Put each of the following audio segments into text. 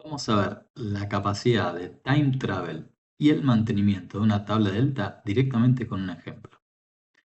Vamos a ver la capacidad de time travel y el mantenimiento de una tabla delta directamente con un ejemplo.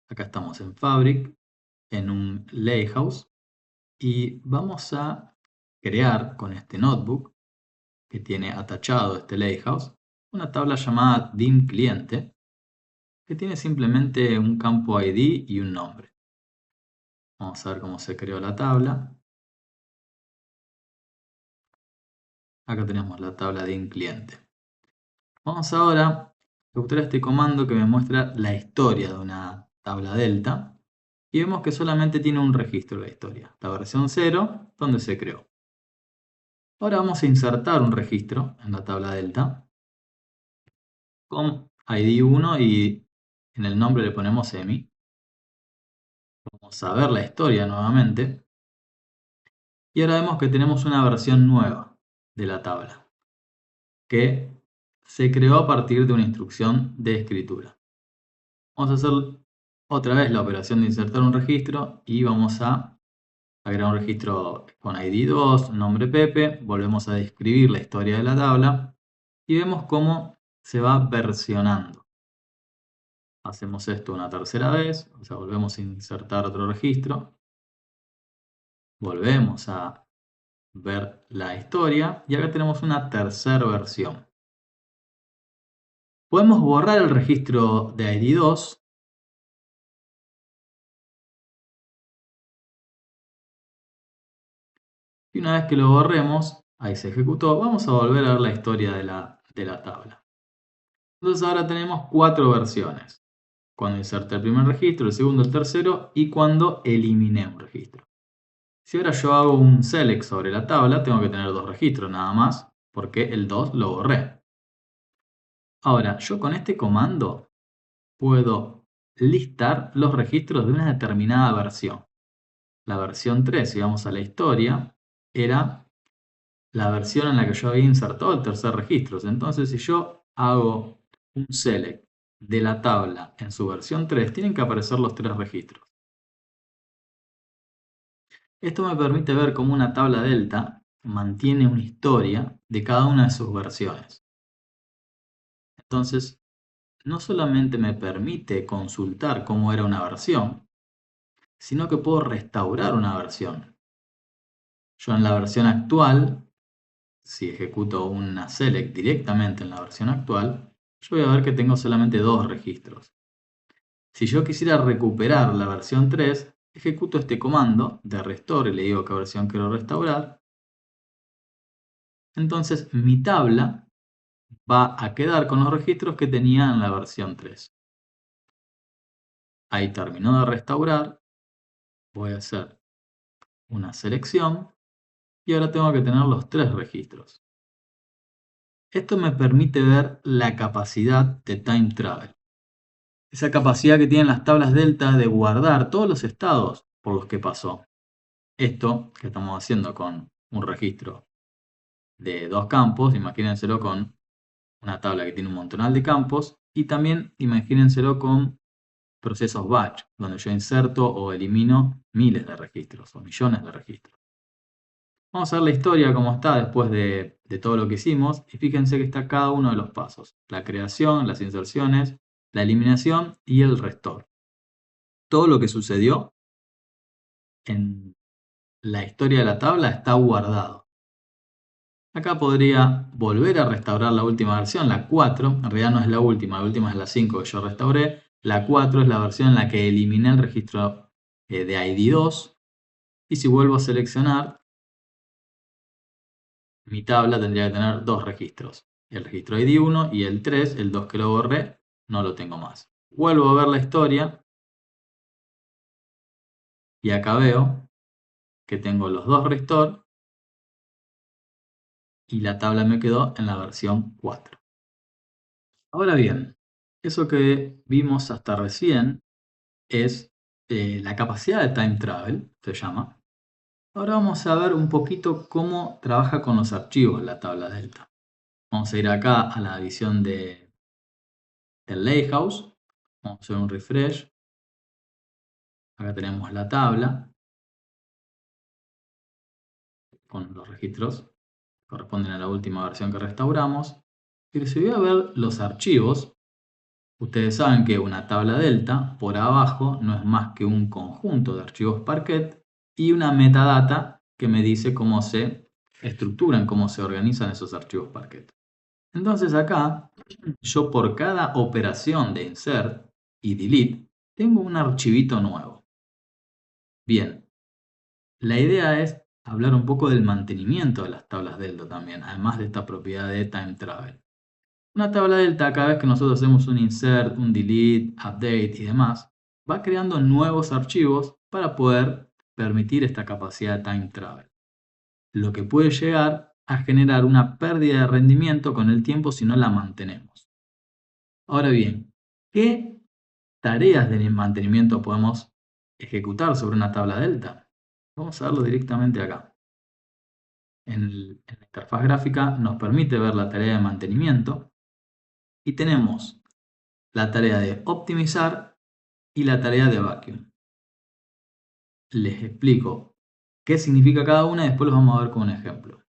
Acá estamos en Fabric, en un Lakehouse, y vamos a crear con este notebook que tiene atachado este Lakehouse una tabla llamada dim cliente que tiene simplemente un campo ID y un nombre. Vamos a ver cómo se creó la tabla. Acá tenemos la tabla dim cliente. Vamos ahora a ejecutar este comando que me muestra la historia de una tabla delta y vemos que solamente tiene un registro la historia, la versión 0, donde se creó. Ahora vamos a insertar un registro en la tabla delta con ID 1 y en el nombre le ponemos EMI. Vamos a ver la historia nuevamente y ahora vemos que tenemos una versión nueva de la tabla que se creó a partir de una instrucción de escritura. Vamos a hacer otra vez la operación de insertar un registro y vamos a agregar un registro con ID 2, nombre Pepe, volvemos a describir la historia de la tabla y vemos cómo se va versionando. Hacemos esto una tercera vez, o sea, volvemos a insertar otro registro, volvemos a ver la historia y acá tenemos una tercera versión. Podemos borrar el registro de ID 2 y una vez que lo borremos, ahí se ejecutó, vamos a volver a ver la historia de la tabla. Entonces ahora tenemos 4 versiones. Cuando inserté el primer registro, el segundo, el tercero y cuando eliminé un registro. Si ahora yo hago un select sobre la tabla, tengo que tener 2 registros nada más, porque el 2 lo borré. Ahora, yo con este comando puedo listar los registros de una determinada versión. La versión 3, si vamos a la historia, era la versión en la que yo había insertado el tercer registro. Entonces, si yo hago un select de la tabla en su versión 3, tienen que aparecer los 3 registros. Esto me permite ver cómo una tabla delta mantiene una historia de cada una de sus versiones. Entonces, no solamente me permite consultar cómo era una versión, sino que puedo restaurar una versión. Yo en la versión actual, si ejecuto una select directamente en la versión actual, yo voy a ver que tengo solamente 2 registros. Si yo quisiera recuperar la versión 3, ejecuto este comando de restore y le digo qué versión quiero restaurar. Entonces mi tabla va a quedar con los registros que tenía en la versión 3. Ahí terminó de restaurar. Voy a hacer una selección y ahora tengo que tener los 3 registros. Esto me permite ver la capacidad de time travel. Esa capacidad que tienen las tablas delta de guardar todos los estados por los que pasó. Esto que estamos haciendo con un registro de 2 campos, imagínenselo con una tabla que tiene un montonal de campos y también imagínenselo con procesos batch, donde yo inserto o elimino miles de registros o millones de registros. Vamos a ver la historia como está después de todo lo que hicimos y fíjense que está cada uno de los pasos. La creación, las inserciones, la eliminación y el restore. Todo lo que sucedió en la historia de la tabla está guardado. Acá podría volver a restaurar la última versión, la 4. En realidad no es la última es la 5 que yo restauré. La 4 es la versión en la que eliminé el registro de ID 2. Y si vuelvo a seleccionar, mi tabla tendría que tener 2 registros. El registro ID 1 y el 3, el 2 que lo borré, no lo tengo más. Vuelvo a ver la historia y acá veo que tengo los 2 restore y la tabla me quedó en la versión 4. Ahora bien, eso que vimos hasta recién es la capacidad de time travel, se llama. Ahora vamos a ver un poquito cómo trabaja con los archivos la tabla delta. Vamos a ir acá a la visión del Lakehouse. Vamos a hacer un refresh. Acá tenemos la tabla con los registros. corresponden a la última versión que restauramos. Y si voy a ver los archivos, ustedes saben que una tabla delta por abajo no es más que un conjunto de archivos Parquet y una metadata que me dice cómo se estructuran, cómo se organizan esos archivos Parquet. Entonces acá, yo por cada operación de insert y delete, tengo un archivito nuevo. Bien, la idea es hablar un poco del mantenimiento de las tablas delta también, además de esta propiedad de time travel. Una tabla delta, cada vez que nosotros hacemos un insert, un delete, update y demás, va creando nuevos archivos para poder permitir esta capacidad de time travel. Lo que puede llegar a generar una pérdida de rendimiento con el tiempo si no la mantenemos. Ahora bien, ¿qué tareas de mantenimiento podemos ejecutar sobre una tabla delta? Vamos a verlo directamente acá. En la interfaz gráfica nos permite ver la tarea de mantenimiento y tenemos la tarea de optimizar y la tarea de vacuum. Les explico qué significa cada una y después los vamos a ver con un ejemplo.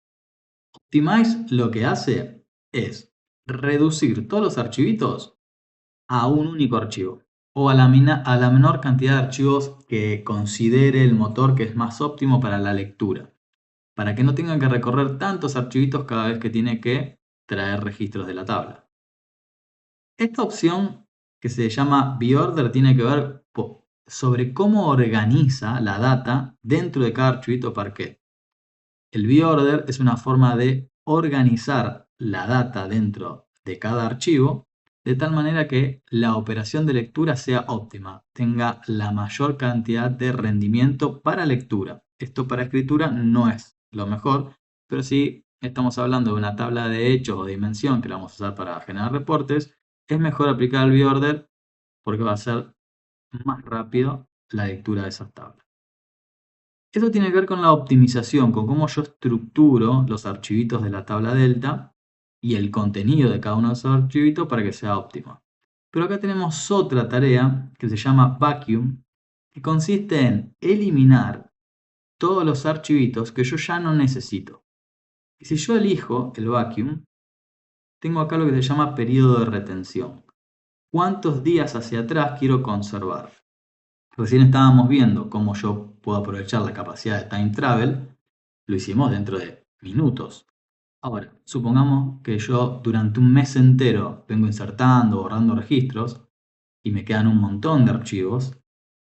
Optimize lo que hace es reducir todos los archivitos a un único archivo o a la menor cantidad de archivos que considere el motor que es más óptimo para la lectura, para que no tengan que recorrer tantos archivitos cada vez que tiene que traer registros de la tabla. Esta opción que se llama Border tiene que ver sobre cómo organiza la data dentro de cada archivito Parquet. El Border es una forma de organizar la data dentro de cada archivo de tal manera que la operación de lectura sea óptima, tenga la mayor cantidad de rendimiento para lectura. Esto para escritura no es lo mejor, pero si estamos hablando de una tabla de hechos o dimensión que la vamos a usar para generar reportes, es mejor aplicar el Border porque va a ser más rápido la lectura de esas tablas. Esto tiene que ver con la optimización, con cómo yo estructuro los archivitos de la tabla delta y el contenido de cada uno de esos archivitos para que sea óptimo. Pero acá tenemos otra tarea que se llama vacuum, que consiste en eliminar todos los archivitos que yo ya no necesito. Y si yo elijo el vacuum, tengo acá lo que se llama periodo de retención. ¿Cuántos días hacia atrás quiero conservar? Recién estábamos viendo cómo yo puedo aprovechar la capacidad de time travel. Lo hicimos dentro de minutos. Ahora, supongamos que yo durante un mes entero vengo insertando, borrando registros y me quedan un montón de archivos.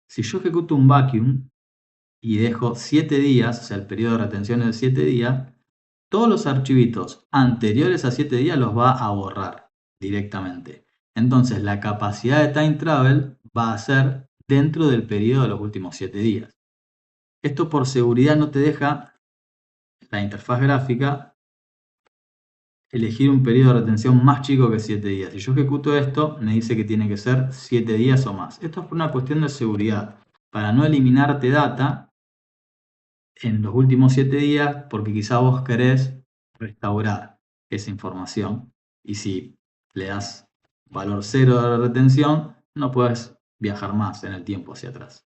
Si yo ejecuto un vacuum y dejo 7 días, o sea, el periodo de retención es de 7 días, todos los archivitos anteriores a 7 días los va a borrar directamente. Entonces, la capacidad de time travel va a ser dentro del periodo de los últimos 7 días. Esto por seguridad no te deja la interfaz gráfica elegir un periodo de retención más chico que 7 días. Si yo ejecuto esto, me dice que tiene que ser 7 días o más. Esto es por una cuestión de seguridad, para no eliminarte data en los últimos 7 días, porque quizá vos querés restaurar esa información. Y si le das valor 0 de retención, no puedes viajar más en el tiempo hacia atrás.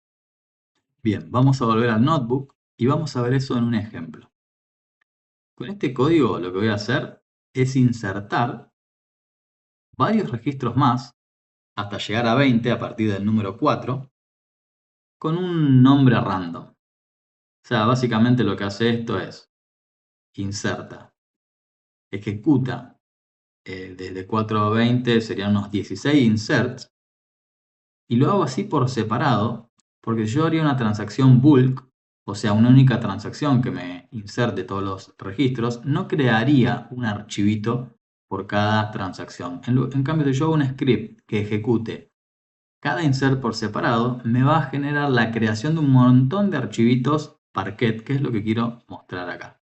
Bien, vamos a volver al notebook y vamos a ver eso en un ejemplo. Con este código lo que voy a hacer es insertar varios registros más hasta llegar a 20 a partir del número 4 con un nombre random. O sea, básicamente lo que hace esto es inserta, ejecuta desde 4 a 20 serían unos 16 inserts y lo hago así por separado porque si yo haría una transacción bulk, o sea, una única transacción que me inserte todos los registros, no crearía un archivito por cada transacción. En cambio, si yo hago un script que ejecute cada insert por separado, me va a generar la creación de un montón de archivitos Parquet, que es lo que quiero mostrar acá.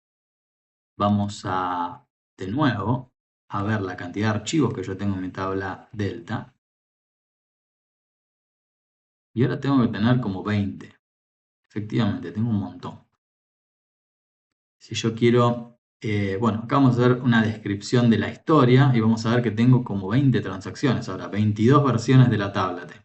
Vamos de nuevo, a ver la cantidad de archivos que yo tengo en mi tabla delta. Y ahora tengo que tener como 20. Efectivamente, tengo un montón. Si yo quiero, bueno, acá vamos a hacer una descripción de la historia y vamos a ver que tengo como 20 transacciones. Ahora, 22 versiones de la tabla tengo.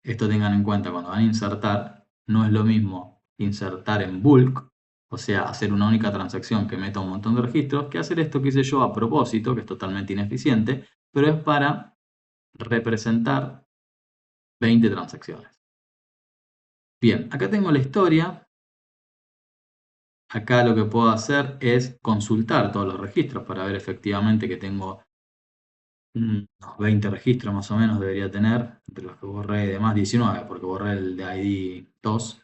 Esto tengan en cuenta, cuando van a insertar, no es lo mismo insertar en bulk o sea, hacer una única transacción que meta un montón de registros, que hacer esto que hice yo a propósito, que es totalmente ineficiente, pero es para representar 20 transacciones. Bien, acá tengo la historia. Acá lo que puedo hacer es consultar todos los registros para ver efectivamente que tengo unos 20 registros más o menos debería tener, entre los que borré y demás, 19, porque borré el de ID 2.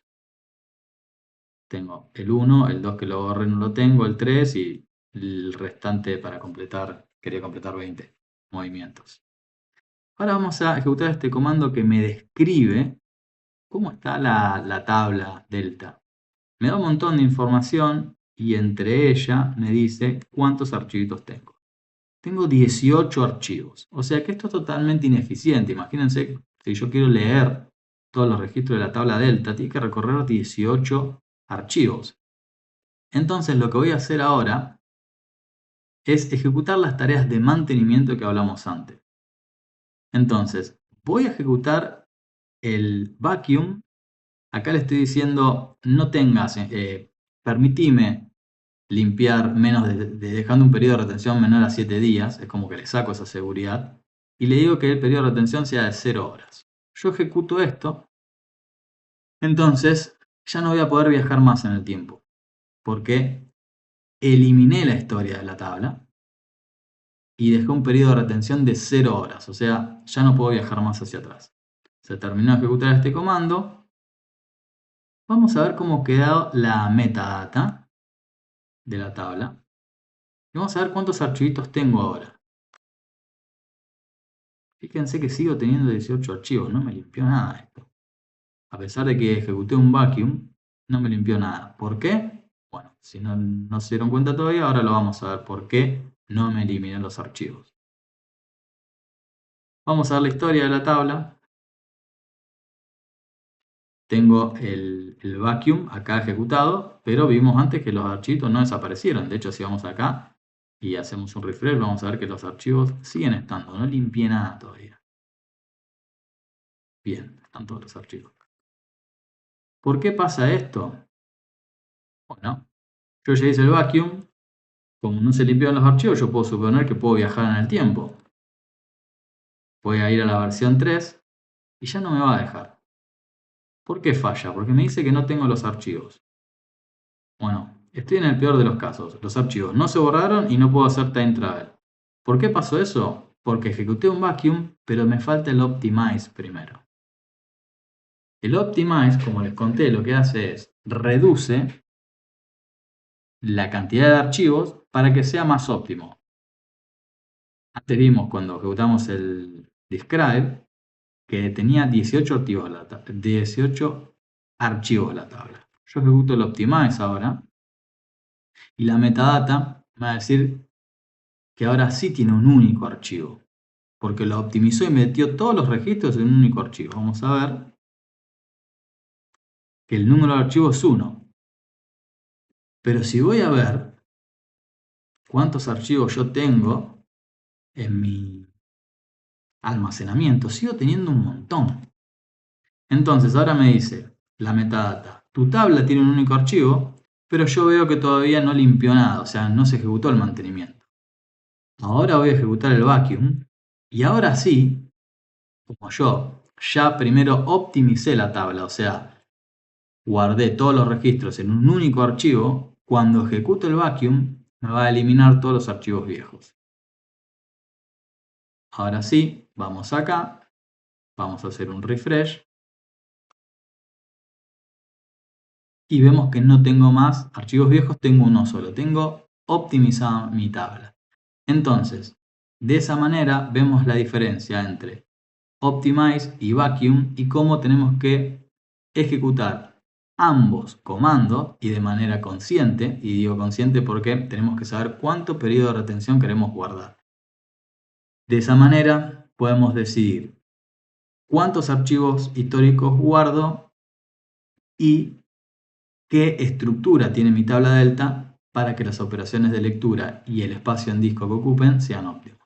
Tengo el 1, el 2 que lo borré no lo tengo, el 3 y el restante para completar, quería completar 20 movimientos. Ahora vamos a ejecutar este comando que me describe cómo está la tabla delta. Me da un montón de información y entre ella me dice cuántos archivitos tengo. Tengo 18 archivos, o sea que esto es totalmente ineficiente. Imagínense, si yo quiero leer todos los registros de la tabla delta, tiene que recorrer 18 archivos. Entonces lo que voy a hacer ahora es ejecutar las tareas de mantenimiento que hablamos antes. Entonces, voy a ejecutar el vacuum. Acá le estoy diciendo, no tengas, permitime limpiar menos dejando un periodo de retención menor a 7 días, es como que le saco esa seguridad, y le digo que el periodo de retención sea de 0 horas. Yo ejecuto esto, entonces ya no voy a poder viajar más en el tiempo, porque eliminé la historia de la tabla y dejé un periodo de retención de 0 horas, o sea, ya no puedo viajar más hacia atrás. Se terminó de ejecutar este comando. Vamos a ver cómo quedó la metadata de la tabla. Y vamos a ver cuántos archivitos tengo ahora. Fíjense que sigo teniendo 18 archivos, no me limpió nada esto. A pesar de que ejecuté un vacuum, no me limpió nada. ¿Por qué? Bueno, si no se dieron cuenta todavía, ahora lo vamos a ver por qué no me eliminé los archivos. Vamos a ver la historia de la tabla. Tengo el vacuum acá ejecutado, pero vimos antes que los archivos no desaparecieron. De hecho, si vamos acá y hacemos un refresh, vamos a ver que los archivos siguen estando. No limpié nada todavía. Bien, están todos los archivos. ¿Por qué pasa esto? Bueno, yo ya hice el vacuum. Como no se limpiaron los archivos, yo puedo suponer que puedo viajar en el tiempo. Voy a ir a la versión 3 y ya no me va a dejar. ¿Por qué falla? Porque me dice que no tengo los archivos. Bueno, estoy en el peor de los casos. Los archivos no se borraron y no puedo hacer time travel. ¿Por qué pasó eso? Porque ejecuté un vacuum, pero me falta el optimize primero. El optimize, como les conté, lo que hace es reduce la cantidad de archivos para que sea más óptimo. Antes vimos cuando ejecutamos el describe que tenía 18 archivos la tabla. Yo ejecuto el optimize ahora y la metadata me va a decir que ahora sí tiene un único archivo, porque lo optimizó y metió todos los registros en un único archivo. Vamos a ver que el número de archivos es 1. Pero si voy a ver cuántos archivos yo tengo en mi almacenamiento, sigo teniendo un montón. Entonces ahora me dice la metadata, tu tabla tiene un único archivo, pero yo veo que todavía no limpió nada, o sea, no se ejecutó el mantenimiento. Ahora voy a ejecutar el vacuum y ahora sí, como yo ya primero optimicé la tabla, o sea, guardé todos los registros en un único archivo, cuando ejecute el vacuum me va a eliminar todos los archivos viejos. Ahora sí, vamos acá, vamos a hacer un refresh y vemos que no tengo más archivos viejos, tengo uno solo, tengo optimizada mi tabla. Entonces, de esa manera vemos la diferencia entre optimize y vacuum y cómo tenemos que ejecutar ambos comandos y de manera consciente, y digo consciente porque tenemos que saber cuánto periodo de retención queremos guardar. De esa manera podemos decidir cuántos archivos históricos guardo y qué estructura tiene mi tabla delta para que las operaciones de lectura y el espacio en disco que ocupen sean óptimos.